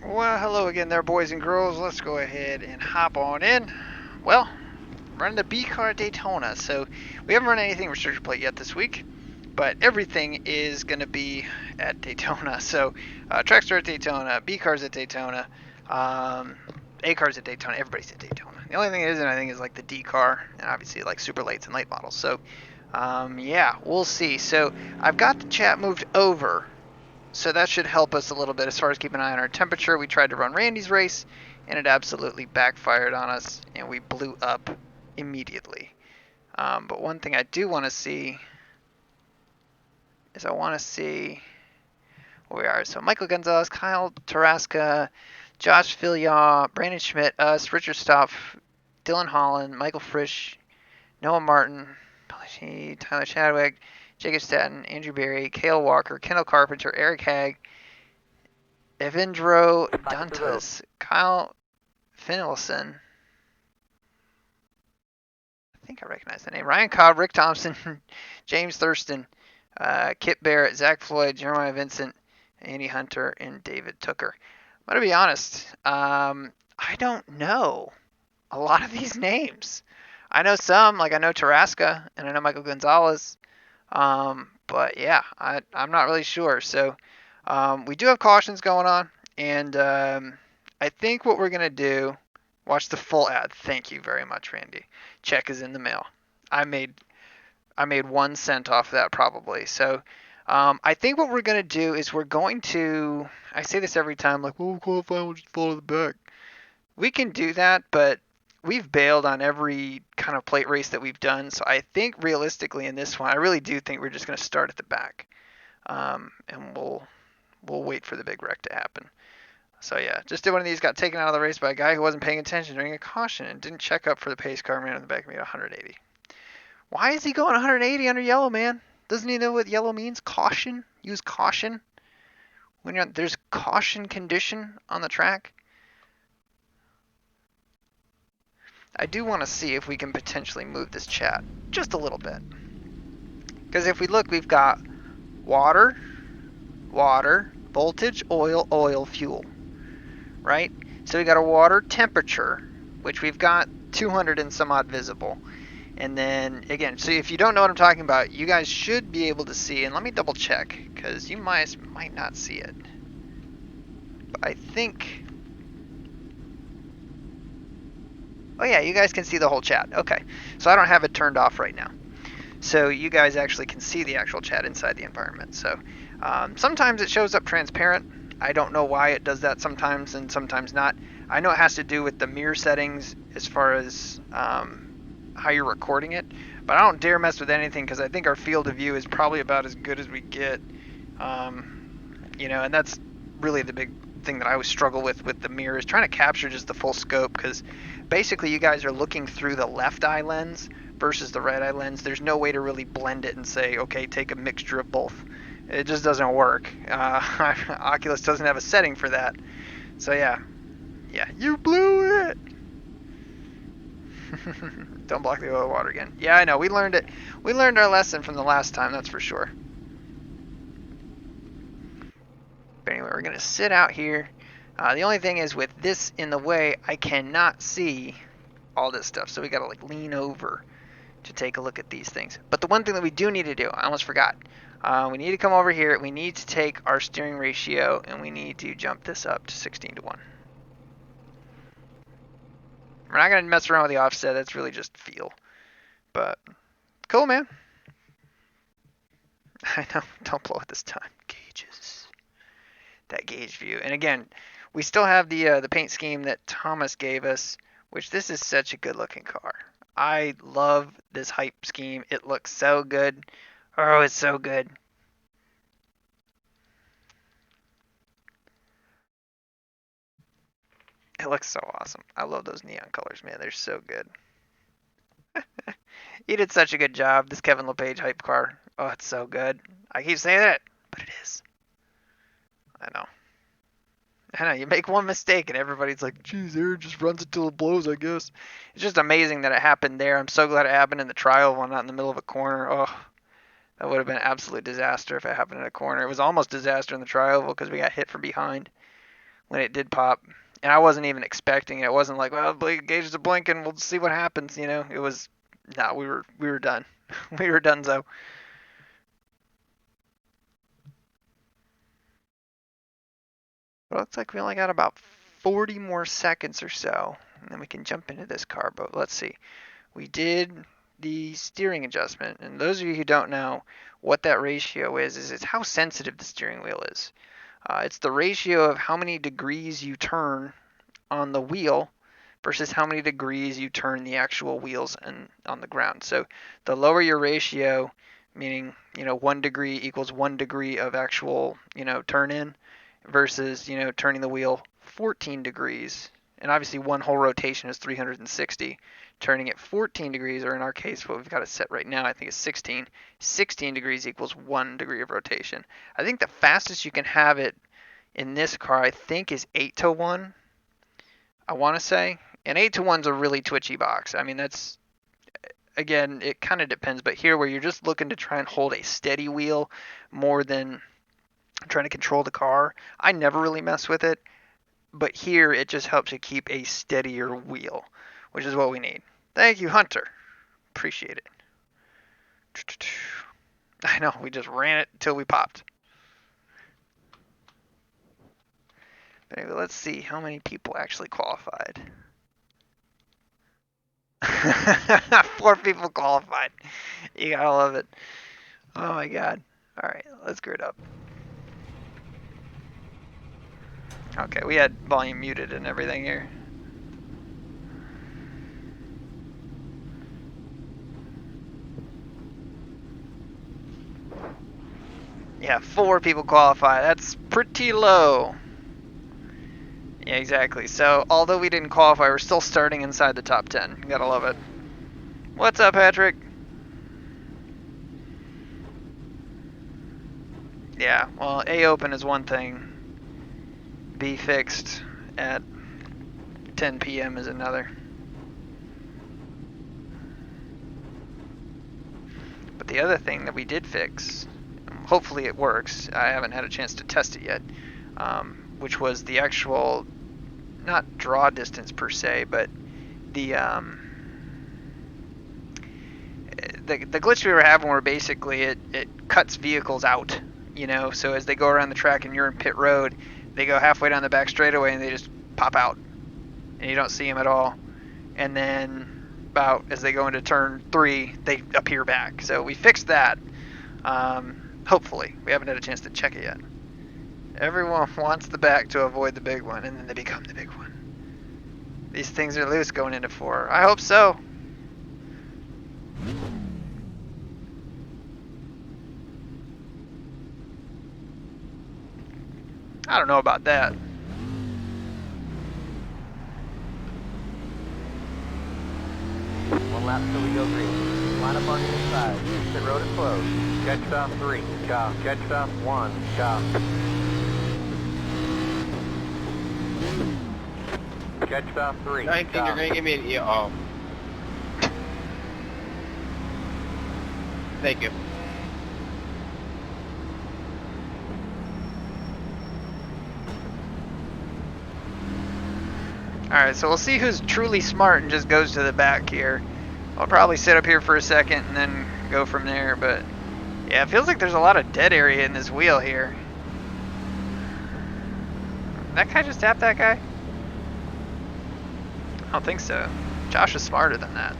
Well, hello again there, boys and girls. Let's go ahead and hop on in. Well, running the B car at Daytona. So we haven't run anything restrictor plate yet this week, but everything is going to be at Daytona. So track start at Daytona, B cars at Daytona, um, A cars at Daytona. Everybody's at Daytona. The only thing that isn't, I think, is like the D car and obviously like super lates and late models. So yeah, we'll see. So I've got the chat moved over, so that should help us a little bit as far as keeping an eye on our temperature. We tried to run Randy's race, and it absolutely backfired on us, and we blew up immediately. But one thing I do want to see is I want to see where we are. So Michael Gonzalez, Kyle Taraska, Josh Filyaw, Brandon Schmidt, us, Richard Stoff, Dylan Holland, Michael Frisch, Noah Martin, Tyler Chadwick, Jacob Staten, Andrew Berry, Cale Walker, Kendall Carpenter, Eric Hagg, Evandro Dantas, Kyle Finlayson. I think I recognize the name. Ryan Cobb, Rick Thompson, James Thurston, Kit Barrett, Zach Floyd, Jeremiah Vincent, Andy Hunter, and David Tooker. I'm going to be honest. I don't know a lot of these names. I know some, like I know Taraska and I know Michael Gonzalez. But yeah, I'm not really sure. So we do have cautions going on, and I think what we're gonna do. Watch the full ad. Thank you very much, Randy. Check is in the mail. I made I made 1 cent off of that probably. So I think what we're gonna do is we're going to. I say this every time, like, well, we'll qualify, we'll just follow the back. We can do that, but we've bailed on every kind of plate race that we've done. So I think realistically in this one, I really do think we're just going to start at the back, and we'll wait for the big wreck to happen. So yeah, just did one of these. Got taken out of the race by a guy who wasn't paying attention during a caution and didn't check up for the pace car man in the back of me at 180. Why is he going 180 under yellow, man? Doesn't he know what yellow means? Caution. Use caution when there's caution condition on the track. I do want to see if we can potentially move this chat just a little bit. Because if we look, we've got water, water, voltage, oil, oil, fuel, right? So we got a water temperature, which we've got 200 and some odd visible. And then again, so if you don't know what I'm talking about, you guys should be able to see, and let me double check, because you might not see it. But I think, oh yeah, you guys can see the whole chat. Okay, so I don't have it turned off right now. So you guys actually can see the actual chat inside the environment. So sometimes it shows up transparent. I don't know why it does that sometimes and sometimes not. I know it has to do with the mirror settings as far as how you're recording it, but I don't dare mess with anything because I think our field of view is probably about as good as we get. And that's really the big thing that I always struggle with the mirror is trying to capture just the full scope, because basically you guys are looking through the left eye lens versus the right eye lens. There's no way to really blend it and say, okay, take a mixture of both. It just doesn't work. Oculus doesn't have a setting for that. So yeah, you blew it. Don't block the oil water again. Yeah, I know. We learned it. We learned our lesson from the last time, that's for sure. But anyway, we're gonna sit out here. The only thing is with this in the way, I cannot see all this stuff. So we gotta like lean over to take a look at these things. But the one thing that we do need to do, I almost forgot. We need to come over here. We need to take our steering ratio and we need to jump this up to 16:1. We're not gonna mess around with the offset. That's really just feel. But cool, man. I know. Don't blow it this time. Gauges. That gauge view. And again, we still have the paint scheme that Thomas gave us, which this is such a good looking car. I love this hype scheme. It looks so good. Oh, it's so good. It looks so awesome. I love those neon colors, man. They're so good. He did such a good job. This Kevin LePage hype car. Oh, it's so good. I keep saying it, but it is. I know. I know. You make one mistake and everybody's like, geez, Aaron just runs it till it blows, I guess. It's just amazing that it happened there. I'm so glad it happened in the trial one, not in the middle of a corner. Oh, that would have been an absolute disaster if it happened in a corner. It was almost disaster in the trial because we got hit from behind. when it did pop. And I wasn't even expecting it. It wasn't like, well, the gauges are blinking. We'll see what happens. You know, it was, no, we were done. We were done. So it looks like we only got about 40 more seconds or so, and then we can jump into this car. But let's see. We did the steering adjustment, and those of you who don't know what that ratio is it's how sensitive the steering wheel is. It's the ratio of how many degrees you turn on the wheel versus how many degrees you turn the actual wheels on the ground. So the lower your ratio, meaning 1 degree equals 1 degree of actual turn in, versus turning the wheel 14 degrees, and obviously one whole rotation is 360. Turning it 14 degrees, or in our case, what we've got it set right now, I think is 16. 16 degrees equals 1 degree of rotation. I think the fastest you can have it in this car, I think, is 8 to 1. I want to say, and 8 to 1's a really twitchy box. I mean, that's, again, it kind of depends, but here where you're just looking to try and hold a steady wheel more than trying to control the car, I never really mess with it. But here it just helps you keep a steadier wheel, which is what we need. Thank you, Hunter. Appreciate it. I know, we just ran it until we popped. But anyway, let's see how many people actually qualified. 4 people qualified. You gotta love it. Oh my god. Alright, let's grid up. Okay, we had volume muted and everything here. Yeah, 4 people qualify. That's pretty low. Yeah, exactly. So, although we didn't qualify, we're still starting inside the top 10. You gotta love it. What's up, Patrick? Yeah, well, A open is one thing. B fixed at 10 p.m. is another. But the other thing that we did fix, hopefully it works, I haven't had a chance to test it yet, which was the actual, not draw distance per se, but the glitch we were having where basically it cuts vehicles out, so as they go around the track and you're in pit road, they go halfway down the back straightaway and they just pop out and you don't see them at all. And then about as they go into turn 3, they appear back. So we fixed that. Hopefully. We haven't had a chance to check it yet. Everyone wants the back to avoid the big one, and then they become the big one. These things are loose going into 4. I hope so. I don't know about that. One lap till we go green. Line up on the inside. Pit road is closed. Catch stop 3. Chop. Catch stop 1. Chop. Catch stop 3. I think you're gonna give me an oh. Thank you. Alright, so we'll see who's truly smart and just goes to the back here. I'll probably sit up here for a second and then go from there, but yeah, it feels like there's a lot of dead area in this wheel here. That guy just tapped that guy? I don't think so. Josh is smarter than that.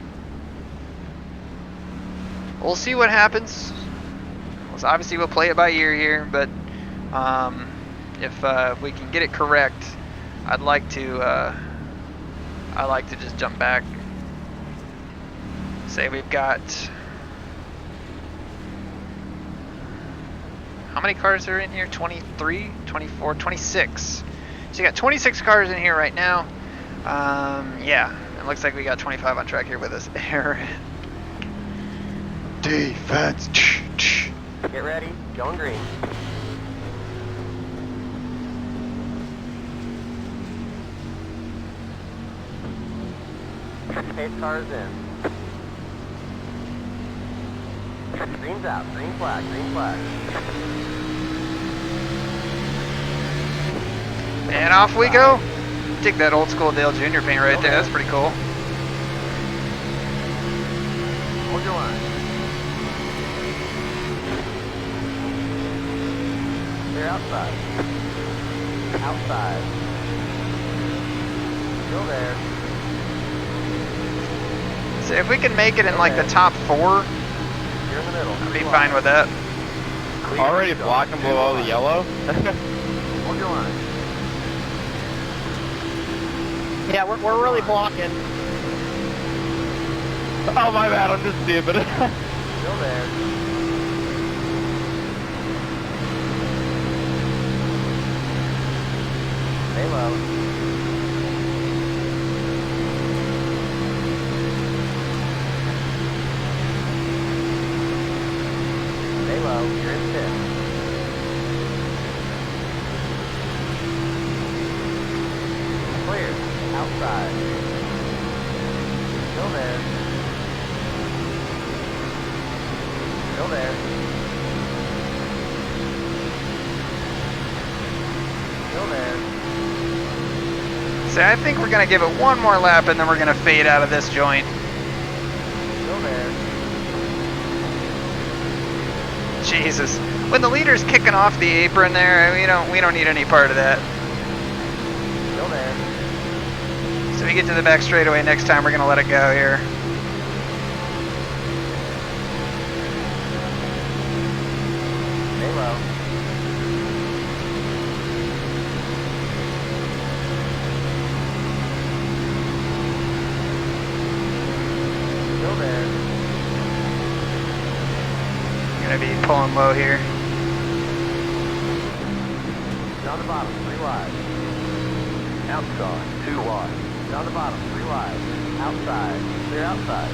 We'll see what happens. Well, obviously we'll play it by ear here, but if we can get it correct, I'd like to just jump back. Say we've got, how many cars are in here? 23, 24, 26. So you got 26 cars in here right now. Yeah, it looks like we got 25 on track here with us. Aaron. Defense. Get ready. Going green. Pace cars in. Green's out. Green flag. Green flag. And off we go. Dig that old school Dale Jr. paint right there. That's pretty cool. Hold your line. Clear outside. Outside. Still there. So if we can make it in like the top 4, You're in the middle. I'd be fine with that. Clear. Already blocking below the yellow. Hold your line. Yeah, we're really blocking. Oh, my bad, I'm just stupid. Still there. Stay low. Stay low. You're in 10th. Clear. Outside. Still there. Still there. Still there. So I think we're going to give it one more lap and then we're going to fade out of this joint. Still there. Jesus. When the leader's kicking off the apron there, we don't need any part of that. Still there. So we get to the back straightaway next time, we're going to let it go here. Stay low. Still there. Going to be pulling low here. Down the bottom, 3 wide. Outside, 2 wide. Down the bottom, 3 wide. Outside, clear outside.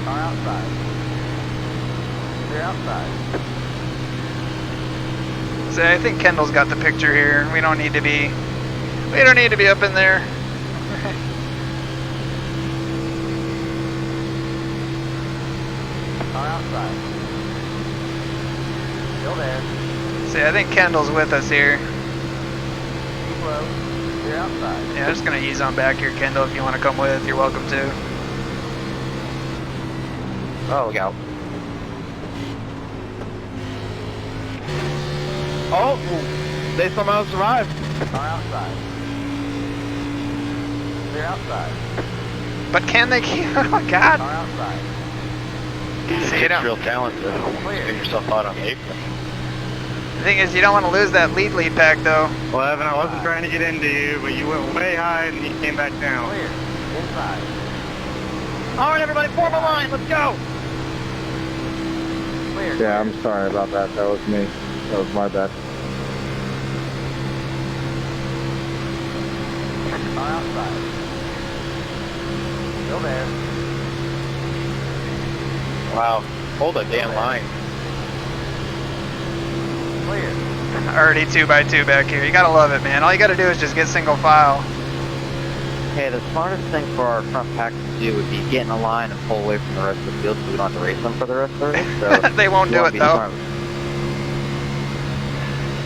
Car outside. Clear outside. So I think Kendall's got the picture here. We don't need to be up in there. Car outside. Still there. See, I think Kendall's with us here. Keep low. Clear outside. Yeah, I'm just going to ease on back here, Kendall. If you want to come with, you're welcome to. Oh, look out. Oh, they somehow survived. Car outside. Clear outside. But can they keep... Oh, my God. Car outside. See, you don't... Real talented. Clear. Get yourself out on the apron. The thing is, you don't want to lose that lead pack, though. Well, Evan, I wasn't trying to get into you, but you went way high and you came back down. Clear. Inside. All right, everybody, form a line. Let's go. Clear. Yeah, I'm sorry about that. That was me. That was my bad. Car outside. Still there. Wow, hold a damn line. Clear. Already 2x2 back here. You got to love it, man. All you got to do is just get single file. Hey, the smartest thing for our front pack to do would be get in a line and pull away from the rest of the field so we don't have to race them for the rest of the race. So They won't you do wanna it, be though. smart.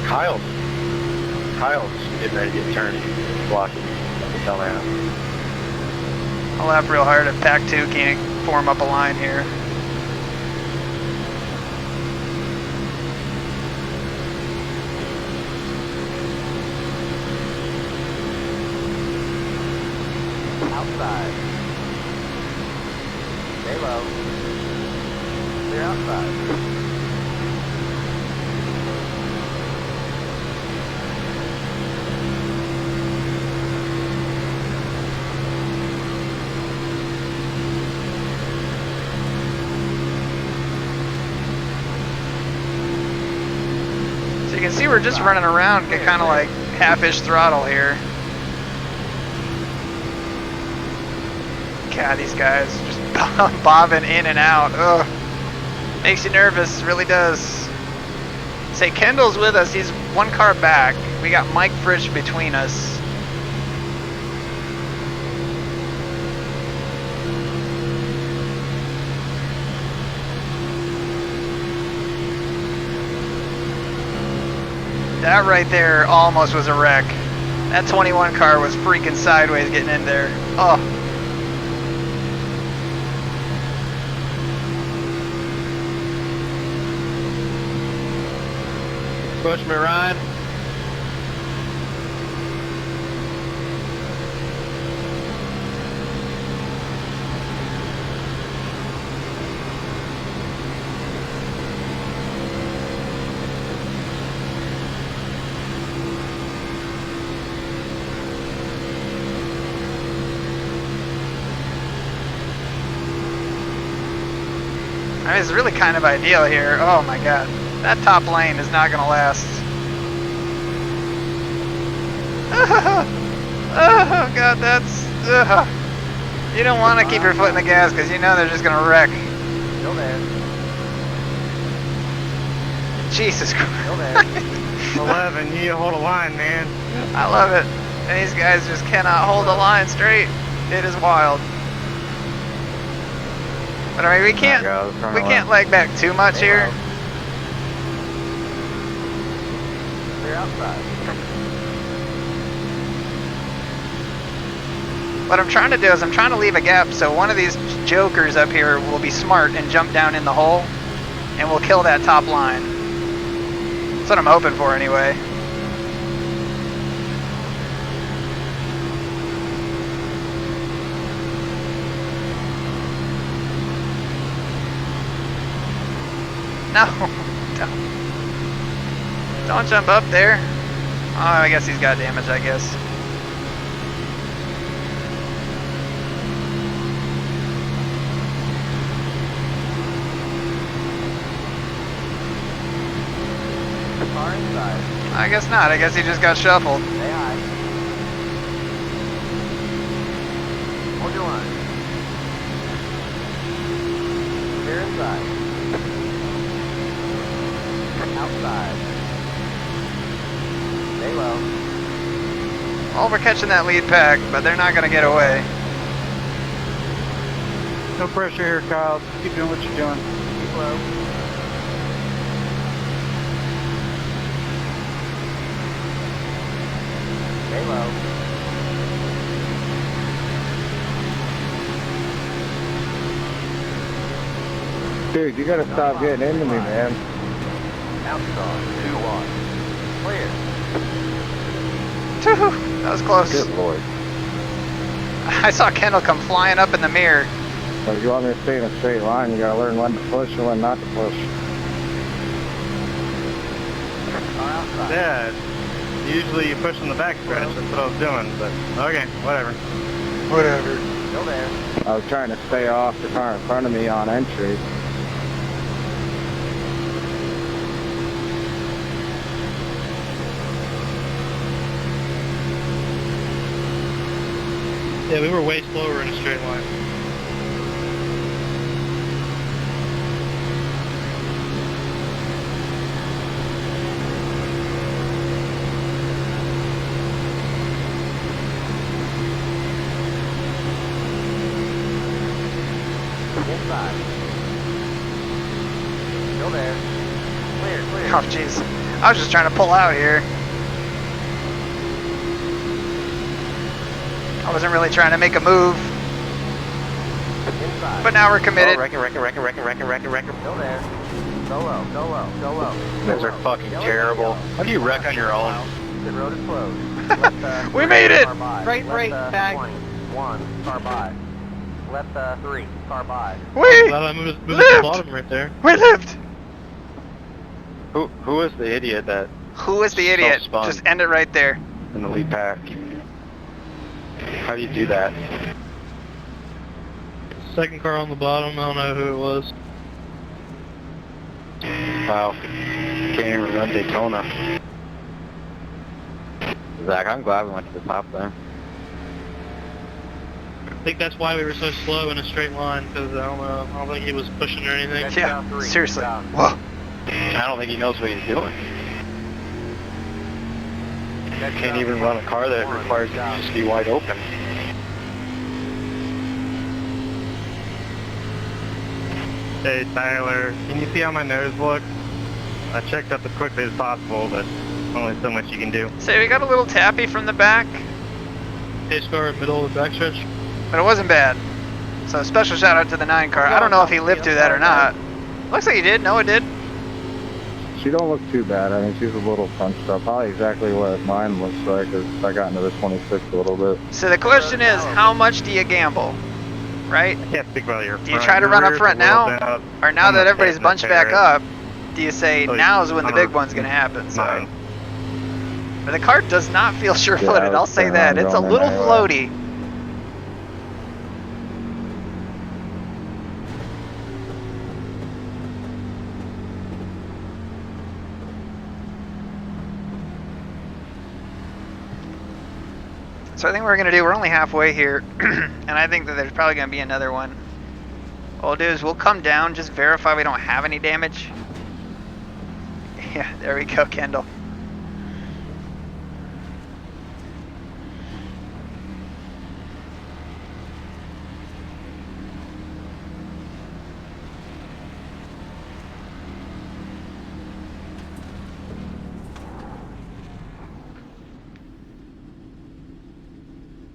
Kyle's getting ready to get turned. Blocking the dumbass. I'll laugh real hard if Pack 2 can't form up a line here. Outside. Stay low. Clear outside. So you can see we're just running around, get kind of like half-ish throttle here. God, these guys just bobbing in and out. Ugh. Makes you nervous, really does. Say, Kendall's with us. He's one car back. We got Mike Frisch between us. That right there almost was a wreck. That 21 car was freaking sideways getting in there. Oh. Push me, Ryan. I mean, it's really kind of ideal here. Oh my god. That top lane is not going to last. Oh god, that's... You don't want to keep your foot in the gas because you know they're just going to wreck. Still there. Jesus Christ. Still there. 11, you need to hold a line, man. I love it. And these guys just cannot hold the line straight. It is wild. But I mean, we can't lag back too much here. Clear outside. What I'm trying to do is I'm trying to leave a gap so one of these jokers up here will be smart and jump down in the hole and we'll kill that top line. That's what I'm hoping for anyway. No, don't jump up there. Oh, I guess he's got damage, I guess. Car inside. I guess not. I guess he just got shuffled. Stay high. Hold your line. Clear inside. Outside. Stay low. Well, we're catching that lead pack, but they're not going to get away. No pressure here, Kyle. Keep doing what you're doing. Keep low. Stay low. Dude, you gotta stop getting into me, man. Outside. 2-1. Clear. That was close. Good lord. I saw Kendall come flying up in the mirror. But if you want me to stay in a straight line, you gotta learn when to push and when not to push. Car outside. Yeah, usually you push on the back stretch. That's what I was doing, but okay, whatever. Whatever. Still there. I was trying to stay off the car in front of me on entry. Yeah, we were way slower in a straight line. Inside. Still there. Clear, clear. Oh, jeez. I was just trying to pull out here. I wasn't really trying to make a move, Inside. but now we're committed. Still there. Go low, go low, go low. You guys are fucking terrible. How do you wreck on your own? The road is closed. We made it! Right, tag. 1, car by. Let the 3, car by. We Glad I moved to the lived! bottom right there. We lived! Who is the idiot that Who is the idiot? Self-spun. Just end it right there. in the lead pack? How do you do that? Second car on the bottom, I don't know who it was. Wow. Can't even run Daytona. Zach, I'm glad we went to the top there. I think that's why we were so slow in a straight line, because I don't think he was pushing or anything. Yeah, seriously. Whoa. I don't think he knows what he's doing. Can't even run a car that requires him to just be wide open. Hey, Tyler, can you see how my nose looks? I checked up as quickly as possible, but only so much you can do. So we got a little tappy from the back, Pace car in middle of the backstretch. but it wasn't bad. So special shout out to the 9 car. I don't know if he lived through that or not. Looks like he did. No, it did. She don't look too bad. I mean, she's a little punched up. Probably exactly what mine looks like, because I got into the 26 a little bit. So the question is, how much do you gamble, right? Yeah, think about your Do you try to run up front now, or now that everybody's bunched back up, do you say now's when the big one's going to happen? So, Mine. but the car does not feel sure-footed. I I'll was say planning that. on It's a going little anyway. floaty. So I think we're going to do, we're only halfway here, and I think that there's probably going to be another one. What we'll do is we'll come down, just verify we don't have any damage. Yeah, there we go, Kendall.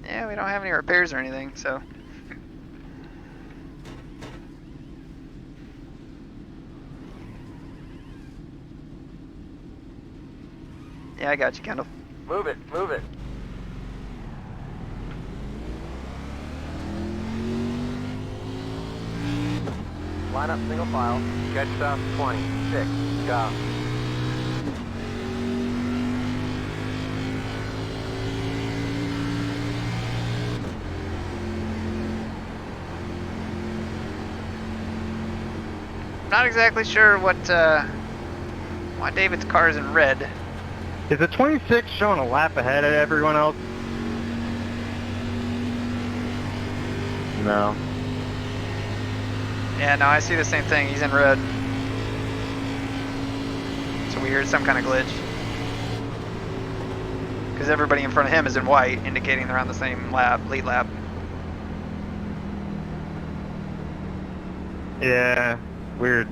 Yeah, we don't have any repairs or anything, so. Yeah, I got you, Kendall. Move it, move it. Line up single file. Catch stop 26. Go. Not exactly sure what why David's car is in red. Is the 26 showing a lap ahead of everyone else? No. Yeah, no, I see the same thing. He's in red. It's weird, some kind of glitch. Because everybody in front of him is in white, indicating they're on the same lap, lead lap. Yeah, weird.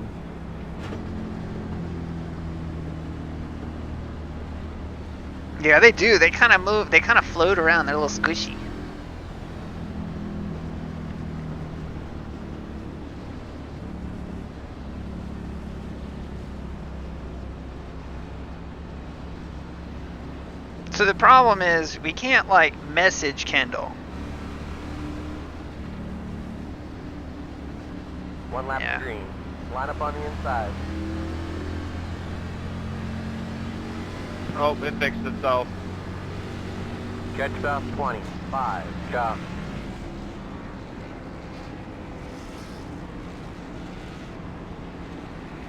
Yeah, they do. They kind of move. They kind of float around. They're a little squishy. So the problem is we can't like message Kendall. One lap Yeah. to green. Line up on the inside. Oh, it fixed itself. Catch stop 25. Go.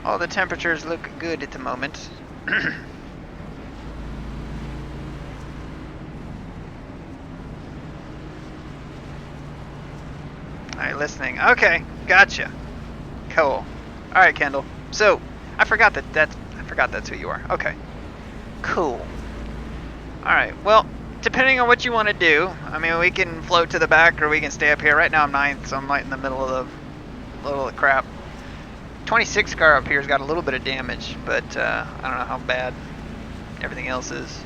All the temperatures look good at the moment. Alright, listening. Okay, gotcha. Cool. Alright, Kendall. So, I forgot that's who you are. Okay. Cool. Alright, well, depending on what you want to do, I mean, we can float to the back or we can stay up here. Right now I'm 9th, so I'm right in the middle of the crap. 26 car up here's got a little bit of damage, but I don't know how bad everything else is.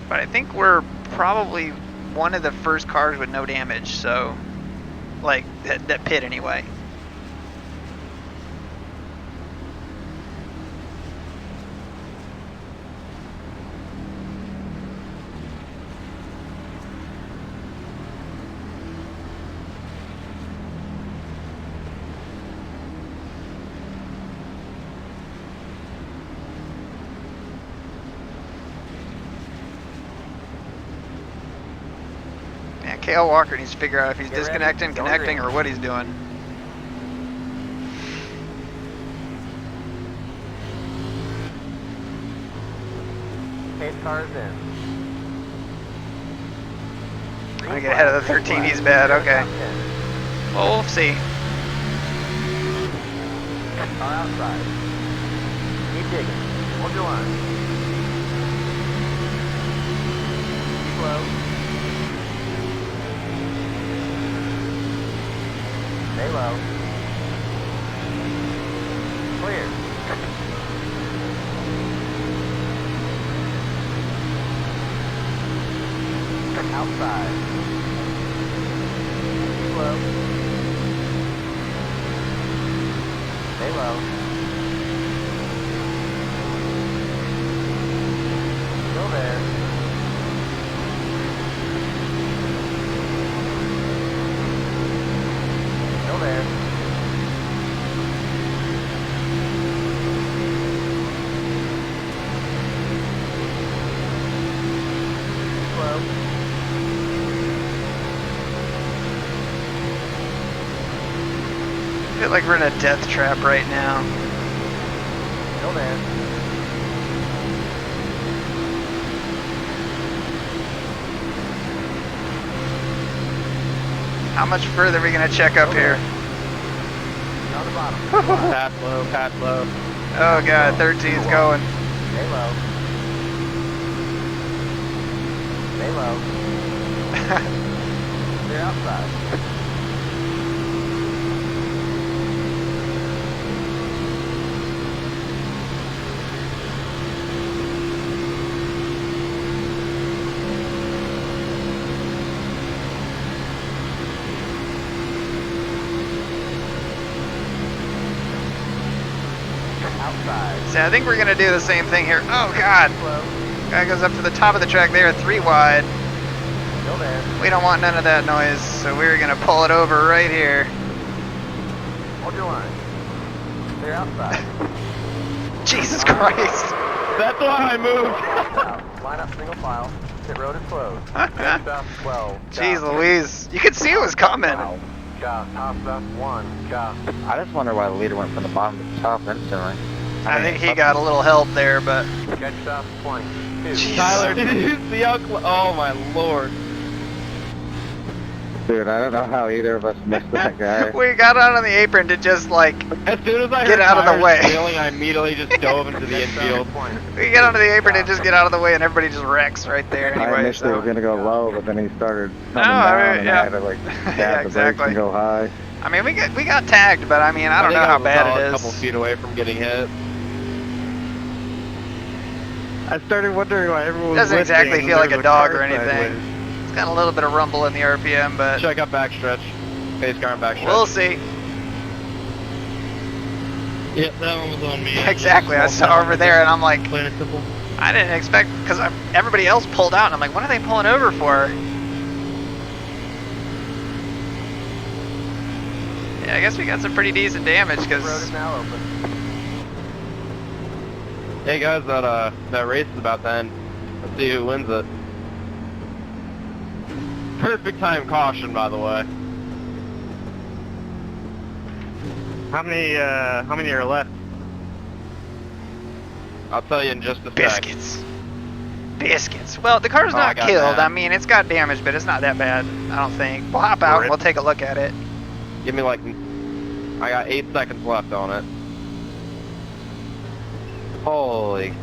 But I think we're probably one of the first cars with no damage, so like that pit anyway. Yeah, Kale Walker needs to figure out if he's Get ready. disconnecting, Go connecting, green. or what he's doing. Pace car is in. Trying to get ahead of the 13, he's bad, okay. Well, we'll see. Car outside. Keep digging. Hold your line. Keep low. Stay low. Clear. outside. Slow. Stay low. Still there. Still there. Slow. I feel like we're in a death trap right now. Still there. How much further are we gonna check up here? On the bottom. Pass low, pass low. Oh god, 13's going. Stay low. Stay low. They're outside. Outside. See, I think we're gonna do the same thing here. Oh god, Slow. guy goes up to the top of the track there, 3 wide. Still there. We don't want none of that noise, so we're gonna pull it over right here. Hold your line. They're outside. Jesus Christ. That's why I moved. Out. Line up single file. Pit road is closed. Jet stop 12. Jeez Louise, you could see it was coming. Top stop 1. I just wonder why the leader went from the bottom to the top instantly. I think he got a little help there, but Jet stop 22. Jeez. Tyler, did you see how oh my lord. Dude, I don't know how either of us missed that guy. we got out on the apron to just like, As soon as I Get heard out of the tires way. squealing, I immediately just dove into the Jet stop infield. 20. we get onto the apron and just get out of the way and everybody just wrecks right there I anyway. initially was So. gonna go low, but then he started No, coming I down, mean, and yeah. I had to like Yeah, tap the brakes exactly. and go high. I mean, we got tagged, but I mean, I don't know how bad it A couple is. feet away from getting hit. I started wondering why everyone was Doesn't exactly lifting. feel like There's a dog car or anything. sideways. It's got a little bit of rumble in the RPM, but Check out backstretch. Pace car and backstretch. we'll see. Yep, that one was on me. Exactly. I saw over there, and I'm like, Plain and simple. I didn't expect because everybody else pulled out, and I'm like, what are they pulling over for? Yeah, I guess we got some pretty decent damage Road is because now open. Hey guys, that race is about to end. Let's see who wins it. Perfect time caution, by the way. How many are left? I'll tell you in just a sec. biscuits. Biscuits. Well, the car's Oh, I not got killed. that. I mean, it's got damage, but it's not that bad. I don't think. We'll hop out and we'll take a look at it. Give me like, I got 8 seconds left on it. Holy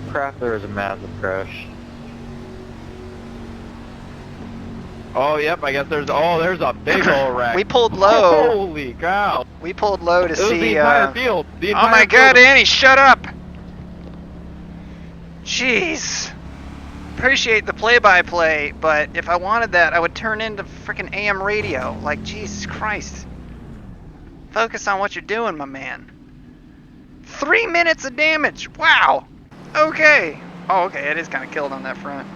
crap, there was a massive crash. Oh, yep, I guess there's a big old wreck. We pulled low. Holy cow. We pulled low to It was see. the entire field. The Oh entire my field God, was- Annie, shut up! Jeez. Appreciate the play-by-play, but if I wanted that, I would turn into freaking AM radio. Like, Jesus Christ. Focus on what you're doing, my man. 3 minutes of damage. Wow. Okay. Oh, okay. It is kind of killed on that front.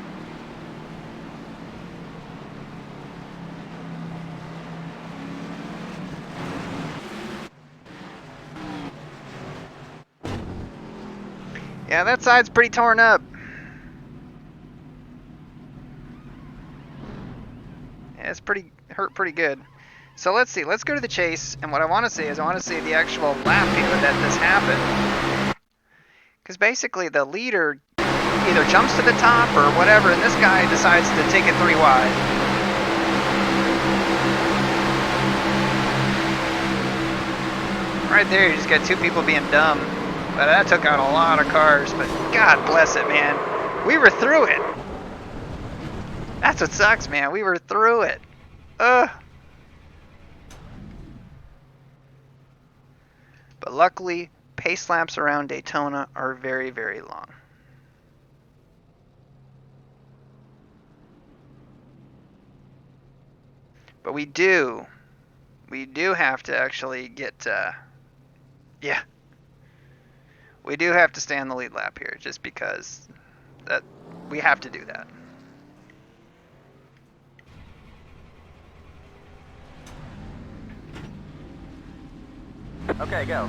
Yeah, that side's pretty torn up. Yeah, it's hurt pretty good. So let's see. Let's go to the chase, and what I want to see is I want to see the actual lap here that this happened. Because basically the leader either jumps to the top or whatever, and this guy decides to take it 3 wide. Right there, you just got 2 people being dumb. But that took out a lot of cars, but God bless it, man. We were through it. That's what sucks, man. We were through it. Ugh. But luckily, pace laps around Daytona are very, very long. But we do have to actually get, yeah, we do have to stay on the lead lap here, just because that we have to do that. Okay, go.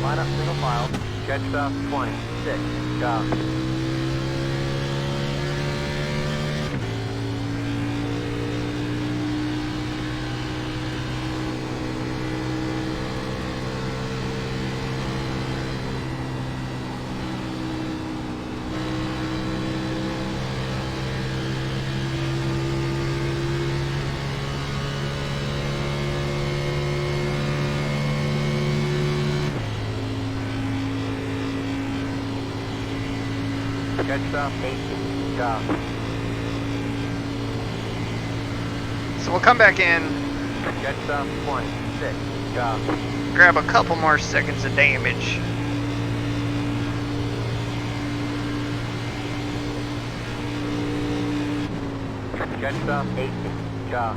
Line up single file. Catch stop 26. Go. Catch stop 18. Go. So we'll come back in, Catch stop 26. Go. grab a couple more seconds of damage. Catch stop 18. Go.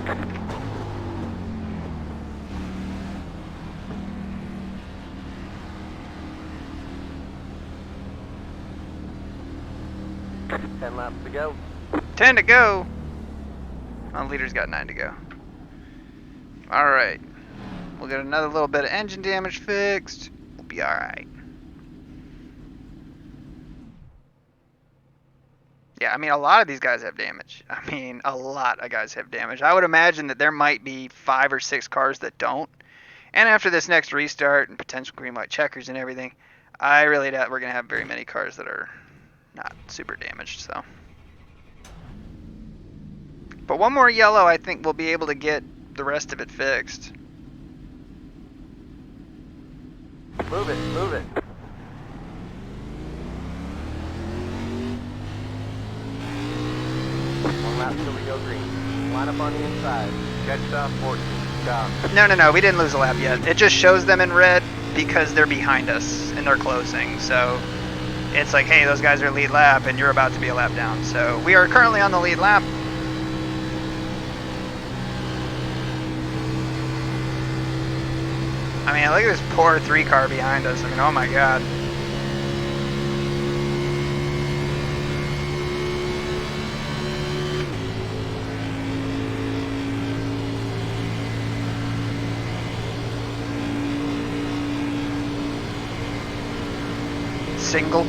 Ten laps to go. 10 to go. My leader's got 9 to go. Alright. We'll get another little bit of engine damage fixed. We'll be alright. Yeah, I mean, a lot of these guys have damage. I mean, a lot of guys have damage. I would imagine that there might be 5 or 6 cars that don't. And after this next restart and potential green light checkers and everything, I really doubt we're going to have very many cars that are not super damaged, so. But one more yellow, I think we'll be able to get the rest of it fixed. Move it, move it. One lap till we go green. Line up on the inside. Catch stop 14. Go. No, we didn't lose a lap yet. It just shows them in red because they're behind us and they're closing. So it's like, hey, those guys are lead lap and you're about to be a lap down. So we are currently on the lead lap. I mean, look at this poor 3 car behind us. I mean, oh my god. Single.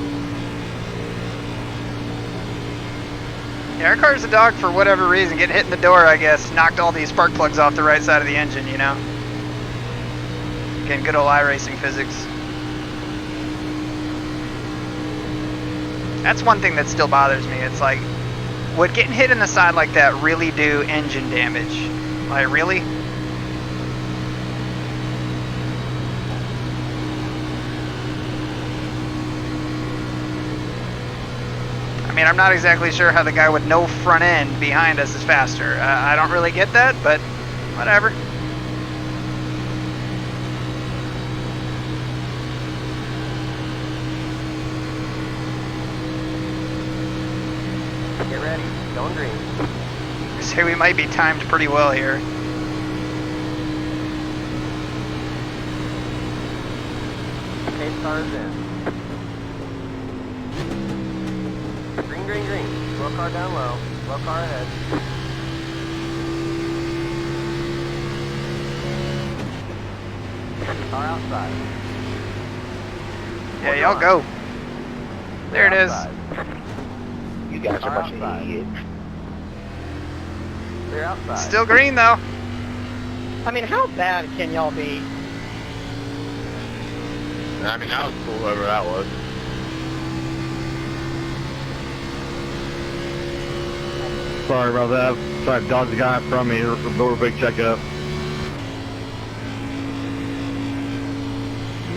Yeah, our car's a dog for whatever reason. Getting hit in the door, I guess, knocked all these spark plugs off the right side of the engine, you know? Again, good old iRacing physics. That's one thing that still bothers me. It's like, would getting hit in the side like that really do engine damage? Like, really? I mean, I'm not exactly sure how the guy with no front end behind us is faster. I don't really get that, but whatever. Get ready. Going green. Say we might be timed pretty well here. Pace cars in. Green, green, green. Slow car down low. Slow car ahead. Car outside. Yeah, y'all go. There it is. You guys are a bunch Outside. of idiots. Clear outside. Still green though. I mean, how bad can y'all be? I mean, that was cool, whoever that was. Sorry about that. Tried to dodge the guy from me. Door a big checkup.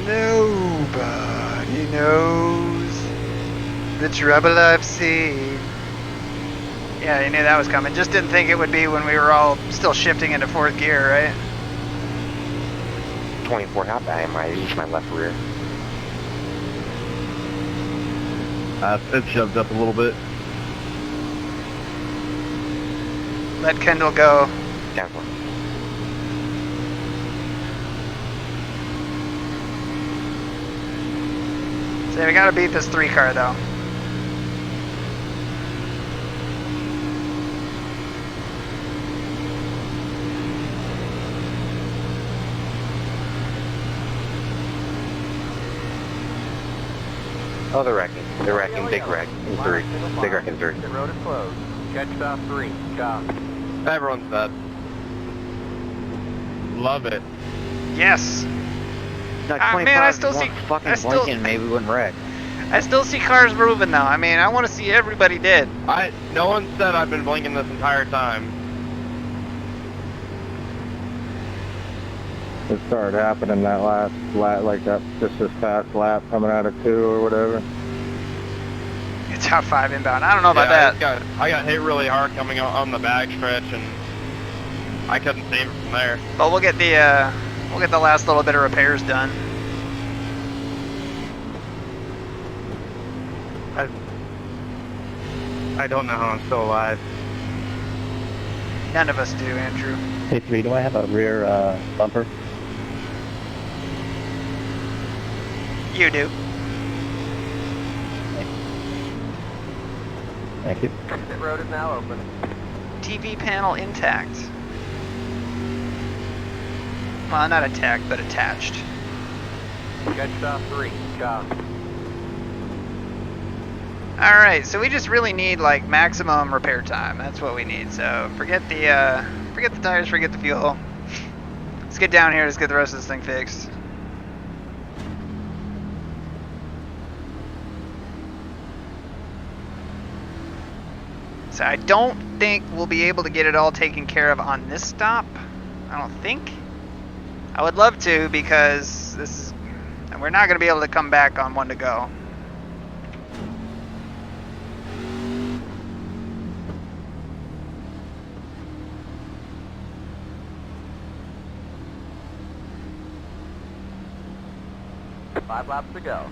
Nobody knows the trouble I've seen. Yeah, you knew that was coming. Just didn't think it would be when we were all still shifting into 4th gear, right? 24, not bad. I might use my left rear. It's shoved up a little bit. Let Kendall go. Careful. So we gotta beat this 3 car though. Oh, they're wrecking. They're wrecking. Big wreck. In 3. Big wreck in 3. Exit road is closed. Catch stop 3. Job. Everyone's dead. Love it. Yes. No, Ah, 25 man, I still one see- fucking I still- blinking, maybe we wouldn't wreck. I still see cars moving though. I mean, I want to see everybody dead. No one said I've been blinking this entire time. It started happening that last lap, like that, just this past lap coming out of 2 or whatever. It's top 5 inbound. I don't know about Yeah, that. I got hit really hard coming on the back stretch, and I couldn't save it from there. But we'll get the last little bit of repairs done. I don't know how I'm still alive. None of us do, Andrew. Hey, 3, do I have a rear bumper? You do. Thank you. Exit road is now open. TV panel intact. Well, not intact, but attached. Catch stop 3. Job. Alright, so we just really need like maximum repair time. That's what we need. So forget the tires, forget the fuel. Let's get down here, let's get the rest of this thing fixed. So I don't think we'll be able to get it all taken care of on this stop. I don't think. I would love to, because this is, and we're not going to be able to come back on one to go. Five laps to go.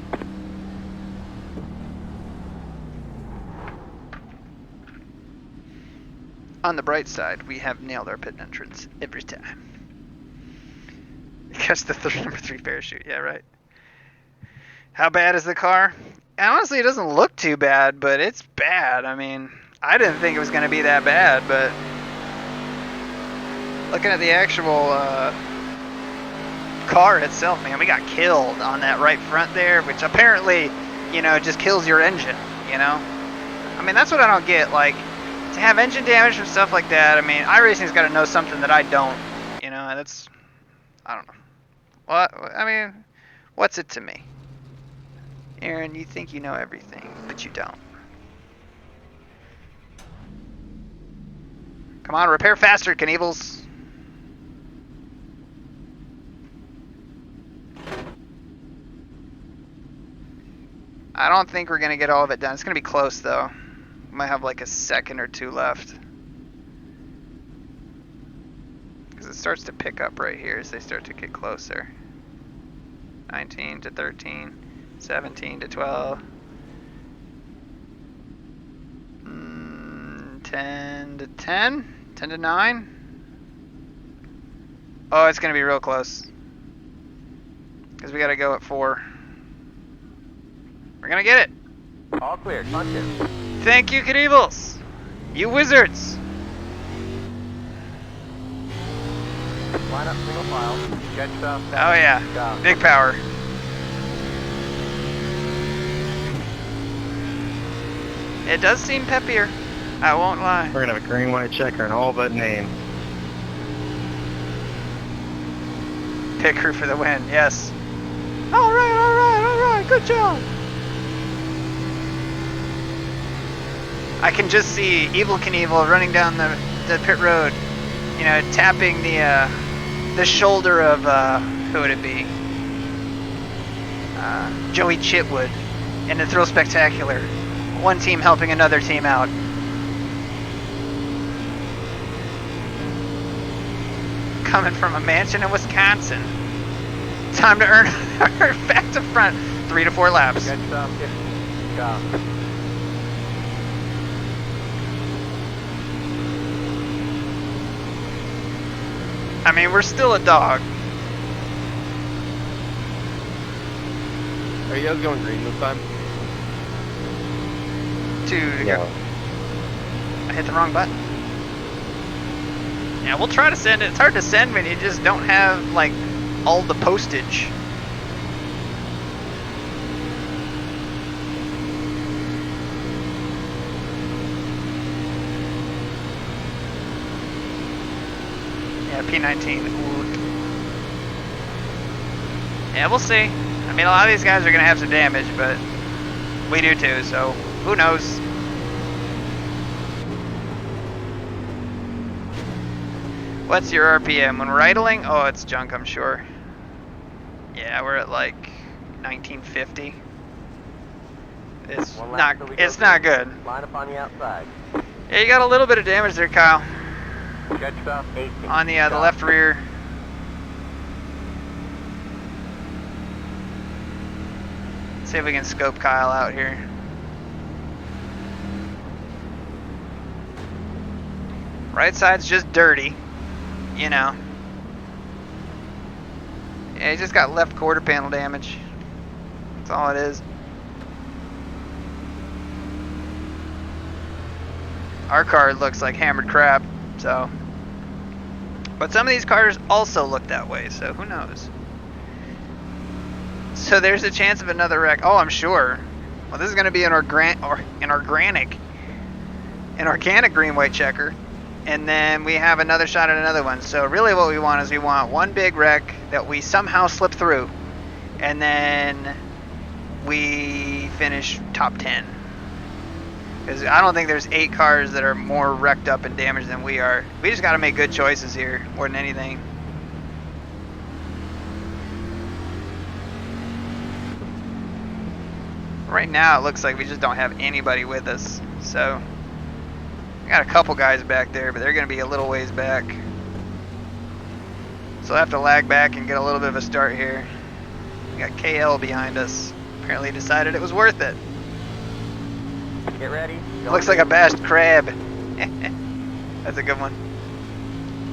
On the bright side, we have nailed our pit entrance every time. Catch the number 3 parachute, yeah, right. How bad is the car? Honestly, it doesn't look too bad, but it's bad. I mean, I didn't think it was going to be that bad, but looking at the actual car itself, man, we got killed on that right front there, which apparently, you know, just kills your engine, you know? I mean, that's what I don't get, like, to have engine damage from stuff like that. I mean, iRacing's got to know something that I don't, you know, and that's, I don't know. What, I mean, what's it to me? Aaron, you think you know everything, but you don't. Come on, repair faster, Knievel's. I don't think we're going to get all of it done. It's going to be close, though. We might have like a second or 2 left. Because it starts to pick up right here as they start to get closer. 19 to 13, 17 to 12. 10 to 10, 10 to 9. Oh, it's going to be real close. Because we got to go at 4. We're going to get it. All clear. Punch in. Thank you, Knievels. You wizards. Line up single file. Catch stop. Oh, yeah. Job. Big power. It does seem peppier. I won't lie. We're gonna have a green white checker and all but name. Pit crew for the win, yes. All right, good job. I can just see Evil Knievel running down the pit road, you know, tapping the shoulder of, who would it be? Joey Chitwood in the Thrill Spectacular. One team helping another team out. Coming from a mansion in Wisconsin. Time to earn back to front. 3 to 4 laps. Catch stop 50. Job. I mean, we're still a dog. Are you guys going green this time? 2 to Yeah. go. I hit the wrong button. Yeah, we'll try to send it. It's hard to send when you just don't have, like, all the postage. Yeah, P19. Ooh. Yeah, we'll see. I mean, a lot of these guys are going to have some damage, but we do too, so who knows? What's your RPM? When we're idling? Oh, it's junk, I'm sure. Yeah, we're at like 1950. It's One lap not. till we go It's not green. good. Line up on the outside. Yeah, you got a little bit of damage there, Kyle, Jet stop 18. on the Stop. left rear. See if we can scope Kyle out here. Right side's just dirty, you know. Yeah, he just got left quarter panel damage. That's all it is. Our car looks like hammered crap, so. But some of these cars also look that way, so who knows? So there's a chance of another wreck. Oh, I'm sure. Well, this is going to be an organic green white checker, and then we have another shot at another one. So really, what we want is we want one big wreck that we somehow slip through, and then we finish top 10. Because I don't think there's 8 cars that are more wrecked up and damaged than we are. We just got to make good choices here more than anything. Right now, it looks like we just don't have anybody with us. So, we got a couple guys back there, but they're going to be a little ways back. So I'll have to lag back and get a little bit of a start here. We got KL behind us. Apparently decided it was worth it. Get ready. Looks like a bashed crab. That's a good one.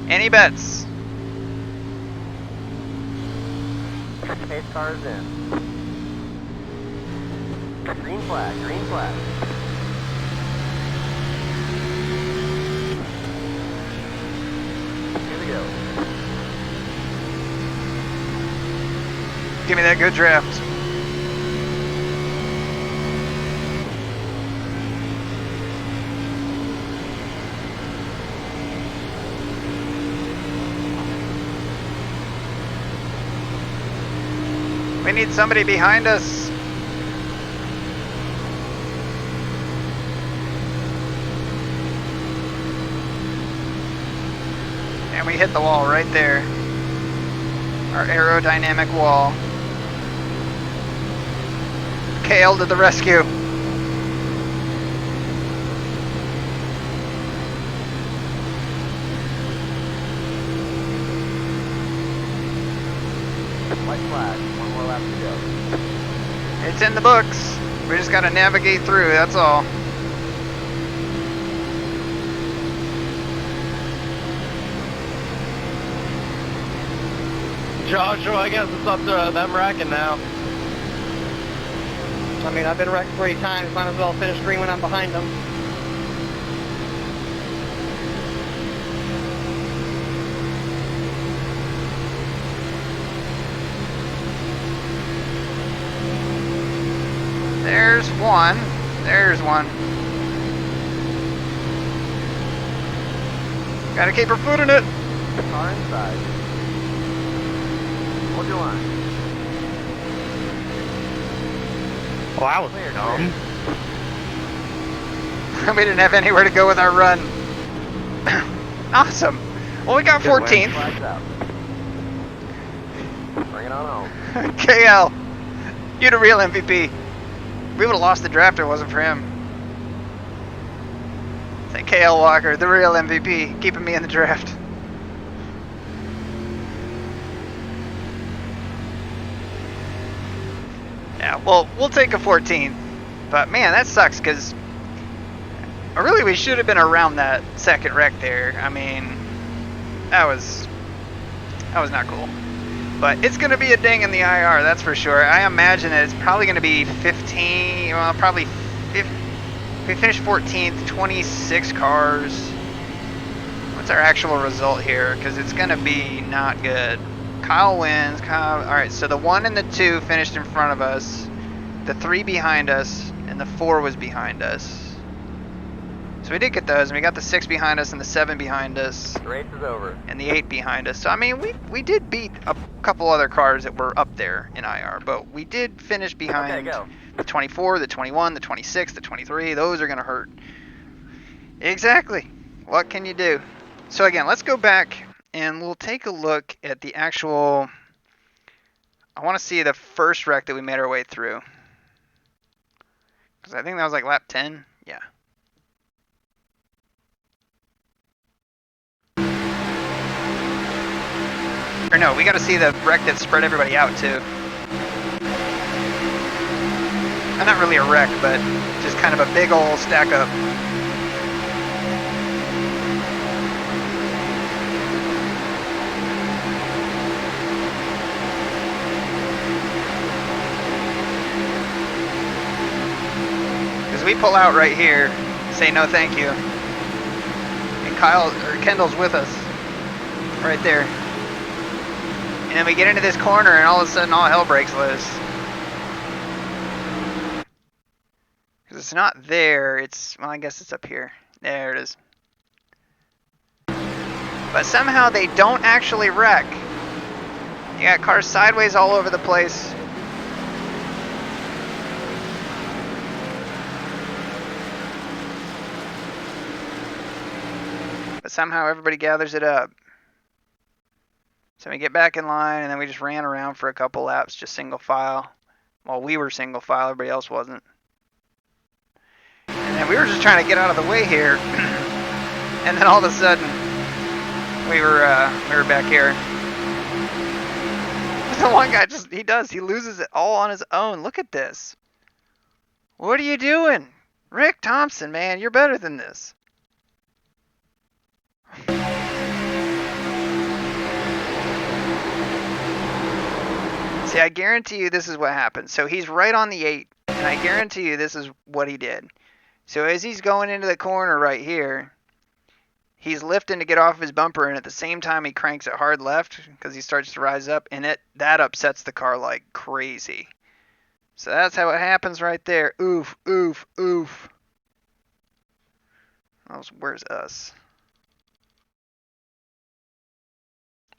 Any bets? Pace cars in. Green flag, green flag. Here we go. Give me that good draft. We need somebody behind us. And we hit the wall right there. Our aerodynamic wall. KL to the rescue. White flag. One more lap to go. It's in the books. We just gotta navigate through, that's all. Joshua, I guess it's up to them wrecking now. I mean, I've been wrecked 3 times. Might as well finish green when I'm behind them. There's one. There's one. Gotta keep her foot in it. Car inside. Hold your line. Well, I was Clear, dumb. We didn't have anywhere to go with our run. Awesome. Well, we got 14th. Flags out. Bring it on home. KL, you the real MVP. We would have lost the draft if it wasn't for him. Say KL Walker, the real MVP, keeping me in the draft. Yeah, well, we'll take a 14th. But man, that sucks because really we should have been around that second wreck there. I mean, that was That was not cool. But it's going to be a ding in the IR, that's for sure. I imagine that it's probably going to be 15, well, probably 15, we finished 14th, 26 cars. What's our actual result here? Because it's going to be not good. Kyle wins. Kyle, all right, so the 1 and the 2 finished in front of us. The 3 behind us, and the 4 was behind us. So we did get those, and we got the 6 behind us and the 7 behind us. The race is over. And the 8 behind us. So, I mean, we did beat a couple other cars that were up there in IR, but we did finish behind the 24, the 21, the 26, the 23. Those are going to hurt. Exactly. What can you do? So, again, let's go back, and we'll take a look at the actual... I want to see the first wreck that we made our way through. Because I think that was like lap 10. Yeah. Or no, we got to see the wreck that spread everybody out too. And not really a wreck, but just kind of a big old stack up. Because we pull out right here, say no thank you. And Kendall's with us. Right there. And then we get into this corner and all of a sudden all hell breaks loose. Because it's not there, it's, well, I guess it's up here. There it is. But somehow they don't actually wreck. You got cars sideways all over the place. But somehow everybody gathers it up. So we get back in line, and then we just ran around for a couple laps, just single file. Well, we were single file, everybody else wasn't. And then we were just trying to get out of the way here, and then all of a sudden, we were back here. The one guy he loses it all on his own. Look at this. What are you doing? Rick Thompson, man, you're better than this. See, I guarantee you this is what happened. So he's right on the 8, and I guarantee you this is what he did. So as he's going into the corner right here, he's lifting to get off his bumper, and at the same time he cranks it hard left because he starts to rise up, and that upsets the car like crazy. So that's how it happens right there. Oof, oof, oof. Where's us?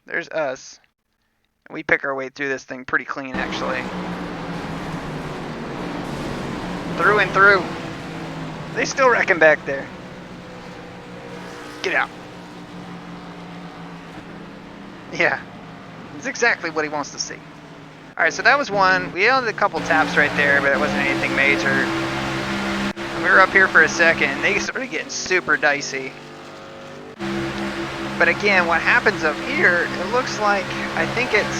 There's us. We pick our way through this thing pretty clean, actually. Through and through. They still reckon back there. Get out. Yeah. It's exactly what he wants to see. Alright, so that was one. We had a couple taps right there, but it wasn't anything major. And we were up here for a second. They started getting super dicey. But again, what happens up here, it looks like, I think it's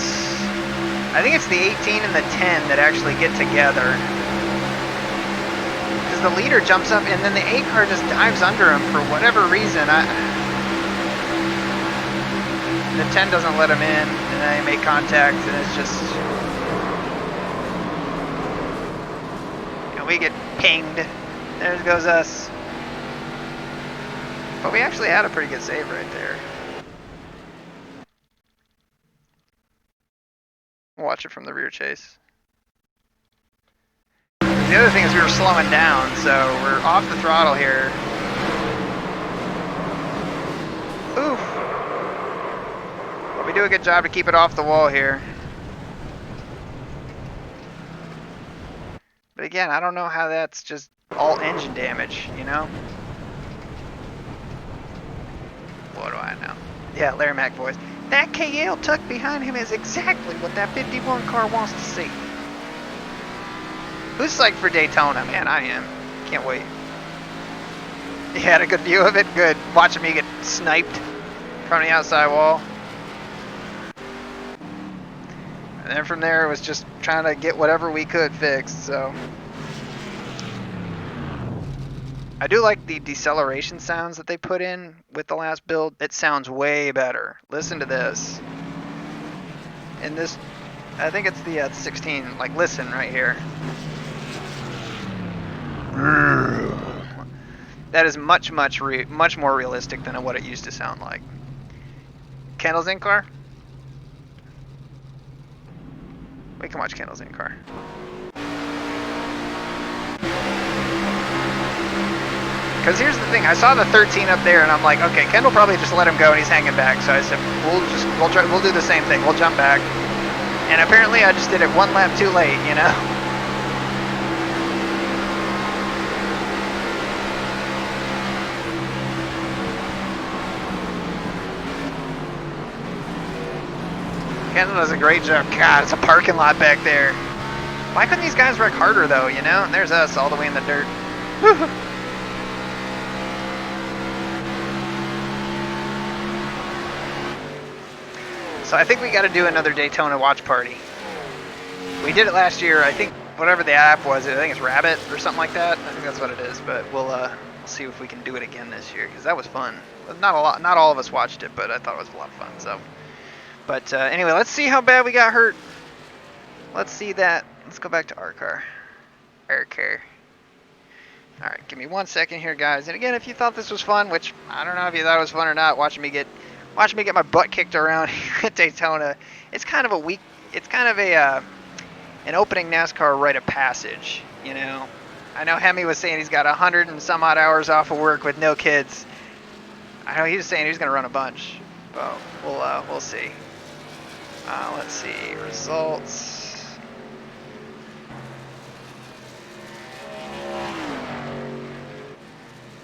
the 18 and the 10 that actually get together. Because the leader jumps up and then the 8 car just dives under him for whatever reason. The 10 doesn't let him in, and then they make contact, and it's just... we get pinged. There goes us. But we actually had a pretty good save right there. Watch it from the rear chase. The other thing is we were slowing down, so we're off the throttle here. Oof. But we do a good job to keep it off the wall here. But again, I don't know how that's just all engine damage, you know? What do I know? Yeah, Larry Mack voice. That KL tucked behind him is exactly what that 51 car wants to see. Who's psyched for Daytona? Man, I am. Can't wait. You had a good view of it? Good. Watching me get sniped from the outside wall. And then from there, it was just trying to get whatever we could fixed, so... I do like the deceleration sounds that they put in with the last build. It sounds way better. Listen to this. in this. I think it's the 16. Like, listen right here. That is much more realistic than what it used to sound like. Kendall's in car. We can watch Kendall's in car. Because here's the thing, I saw the 13 up there, and I'm like, okay, Kendall probably just let him go, and he's hanging back. So I said, we'll do the same thing. We'll jump back. And apparently, I just did it one lap too late, you know. Kendall does a great job. God, it's a parking lot back there. Why couldn't these guys wreck harder, though, you know? And there's us all the way in the dirt. So I think we got to do another Daytona watch party. We did it last year. I think whatever the app was, I think it's Rabbit or something like that. I think that's what it is. But we'll see if we can do it again this year because that was fun. Not all of us watched it, but I thought it was a lot of fun. So. But anyway, let's see how bad we got hurt. Let's see that. Let's go back to our car. Our car. All right, give me 1 second here, guys. And again, if you thought this was fun, which I don't know if you thought it was fun or not, watching me get my butt kicked around here at Daytona. It's kind of an opening NASCAR rite of passage, you know. I know Hemi was saying he's got 100 and some odd hours off of work with no kids. I know he was saying he was going to run a bunch. But we'll see. Let's see, results.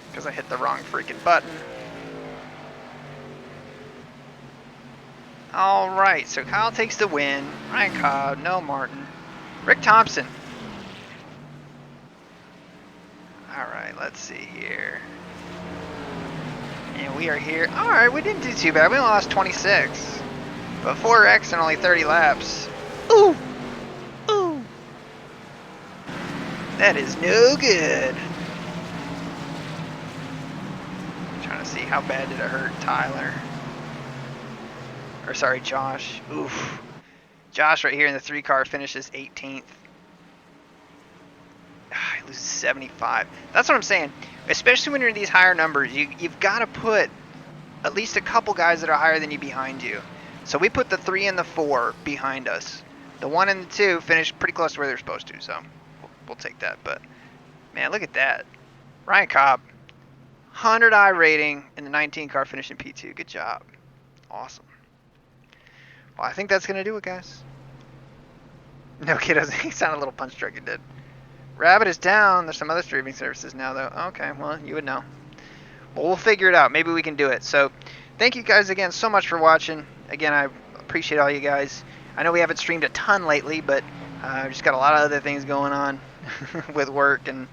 Because I hit the wrong freaking button. Alright, so Kyle takes the win. Ryan Cobb, no Martin. Rick Thompson. Alright, let's see here. And we are here. Alright, we didn't do too bad. We only lost 26. But 4X and only 30 laps. Ooh! Ooh! That is no good. I'm trying to see how bad did it hurt Tyler. Or sorry, Josh. Oof. Josh right here in the 3 car finishes 18th. He loses 75. That's what I'm saying. Especially when you're in these higher numbers, you've got to put at least a couple guys that are higher than you behind you. So we put the 3 and the 4 behind us. The 1 and the 2 finished pretty close to where they're supposed to, so we'll take that. But, man, look at that. Ryan Cobb, 100 rating in the 19 car finishing P2. Good job. Awesome. Well, I think that's going to do it, guys. No, kiddos. He sounded a little punch drunk. It did. Rabbit is down. There's some other streaming services now, though. Okay, well, you would know. Well, we'll figure it out. Maybe we can do it. So, thank you guys again so much for watching. Again, I appreciate all you guys. I know we haven't streamed a ton lately, but I've just got a lot of other things going on with work and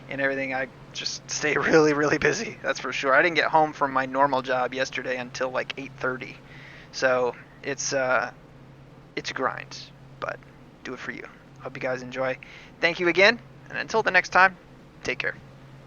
everything. I just stay really, really busy. That's for sure. I didn't get home from my normal job yesterday until like 8:30. So it's a grind, but do it for you. Hope you guys enjoy. Thank you again, and until the next time, take care.